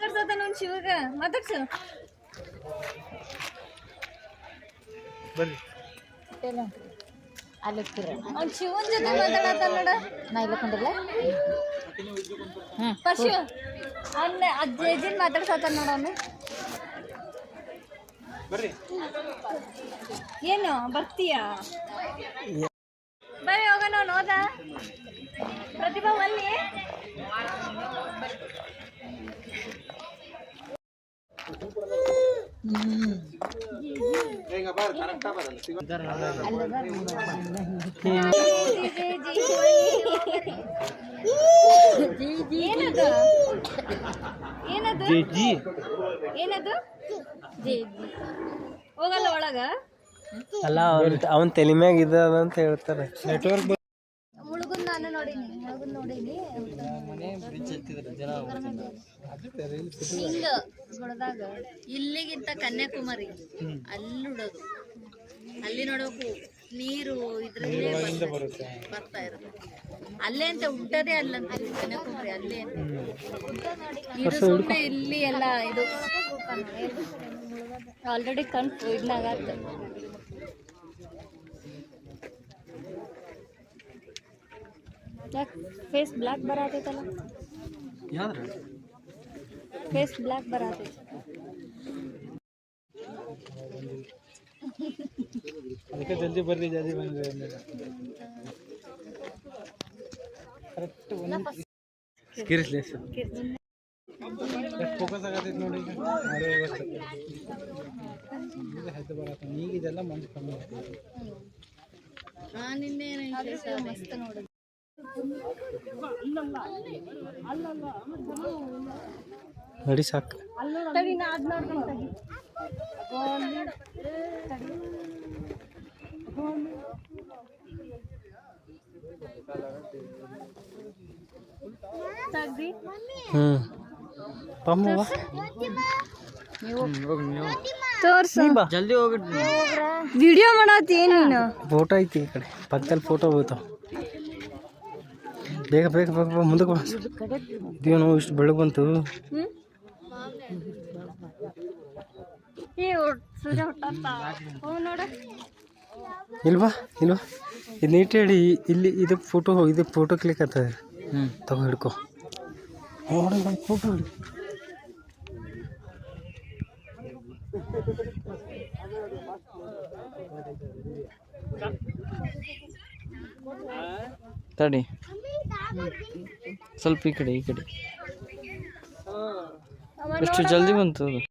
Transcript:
ಮಾತಾಡ್ಸತ್ತ ನೋಡ್ ಶಿವಗ ಮಾತಾಡ್ಸು ಬರ್ರಿ ಅಲ್ಲಿ ಅವ್ನು ಶಿವನ್ ಜೊತೆ ಮಾತಾಡತ್ತ ನೋಡ ನಾ ಇಲ್ಲ ಕುಂದ್ರಲ್ಲ ಪಶು ಅಲ್ಲ ಅಜ್ಜಿನ್ ಮಾತಾಡ್ಸತ್ತ ನೋಡ ಅವನು ಬರ್ರಿ ಏನು ಬರ್ತೀಯಾ ಬರ್ರಿ ಹೋಗೋಣ ಹೋದ ಪ್ರತಿಭಾ ಅಲ್ಲಿ ಏನದು ಏನದು ಏನದು ಹೋಗಲ್ಲ ಒಳಗ ಅಲ್ಲ ಅವನ್ ತಲೆ ಮ್ಯಾಗ ಇದ ಅಂತ ಹೇಳ್ತಾರೆ ನೆಟ್ವರ್ಕ್ ಮುಳುಗುನ್ ನಾನು ನೋಡೀನಿ ಹಿಂಗ ಹೊಡೆದಾಗ ಇಲ್ಲಿಗಿಂತ ಕನ್ಯಾಕುಮಾರಿ ಅಲ್ಲಿ ಉಡೋದು ಅಲ್ಲಿ ನೋಡೋಕು ನೀರು ಇದ್ರಲ್ಲೇ ಬರ್ತಾ ಇರೋದು ಅಲ್ಲೇ ಅಂತ ಹುಟ್ಟದೇ ಅಲ್ಲಂತ ಕನ್ಯಾಕುಮಾರಿ ಅಲ್ಲೇ ಅಂತ ಇದು ಸುಮ್ಮನೆ ಇಲ್ಲಿ ಎಲ್ಲ ಇದು ಆಲ್ರೆಡಿ ಕನ್ಫು ಇದ್ನಾಗತ್ತ ಫೇಸ್ ಬ್ಲ್ಯಾಕ್ ಬರತೈತಲ್ಲ ಯಾವ್ದ್ರ ಫೇಸ್ ಬ್ಲ್ಯಾಕ್ ಬರತೈತಿ ಅದಕ್ಕೆ ಜಲ್ದಿ ಬರ್ರಿ ಜಲ್ದಿ ಬಂದ್ರಿ ಕರೆಕ್ಟ್ ಕಿರಿಸ್ಲೇಸ್ ಎಷ್ಟು ಫೋಕಸ್ ಆಗತೈತಿ ನೋಡಿ ಈಗ 6:50 ಹೆದ್ದು ಬರತ್ತ ಈಗ ಇದೆಲ್ಲ ಮಂದಿ ಕಮ್ಮಿ ಆಗ್ತೈತಿ ನಿನ್ನೆ ಮಸ್ತ್ ನೋಡಿದ್ವಿ ನಡಿ ಸಾಕು ಜಲ್ದಿ ಹೋಗಿ ವಿಡಿಯೋ ಮಾಡತ್ತಿ ನೀನು ಫೋಟೋ ಐತಿ ಈ ಕಡೆ ಪಕ್ಕದಲ್ಲಿ ಫೋಟೋ ಹೋಗ್ತಾವ ಬೇಗ ಬೇಗ ಬೇಗ ಮುಂದಕ್ಕೆ ಇದೇನು ಇಷ್ಟು ಬೆಳಗ್ಗೆ ಬಂತು ಇಲ್ವಾ ಇಲ್ವಾ ಇದು ನೀಟ್ ಹೇಳಿ ಇಲ್ಲಿ ಇದಕ್ಕೆ ಫೋಟೋ ಕ್ಲಿಕ್ ಆಗ್ತದೆ ತಗೋ ಹಿಡ್ಕೊ ನೋಡಿ ಫೋಟೋ ಹಿಡಿ ತಡಿ ಸ್ವಲ್ಪ ಈ ಕಡೆ ಎಷ್ಟು ಜಲ್ದಿ ಬಂತು ಅದು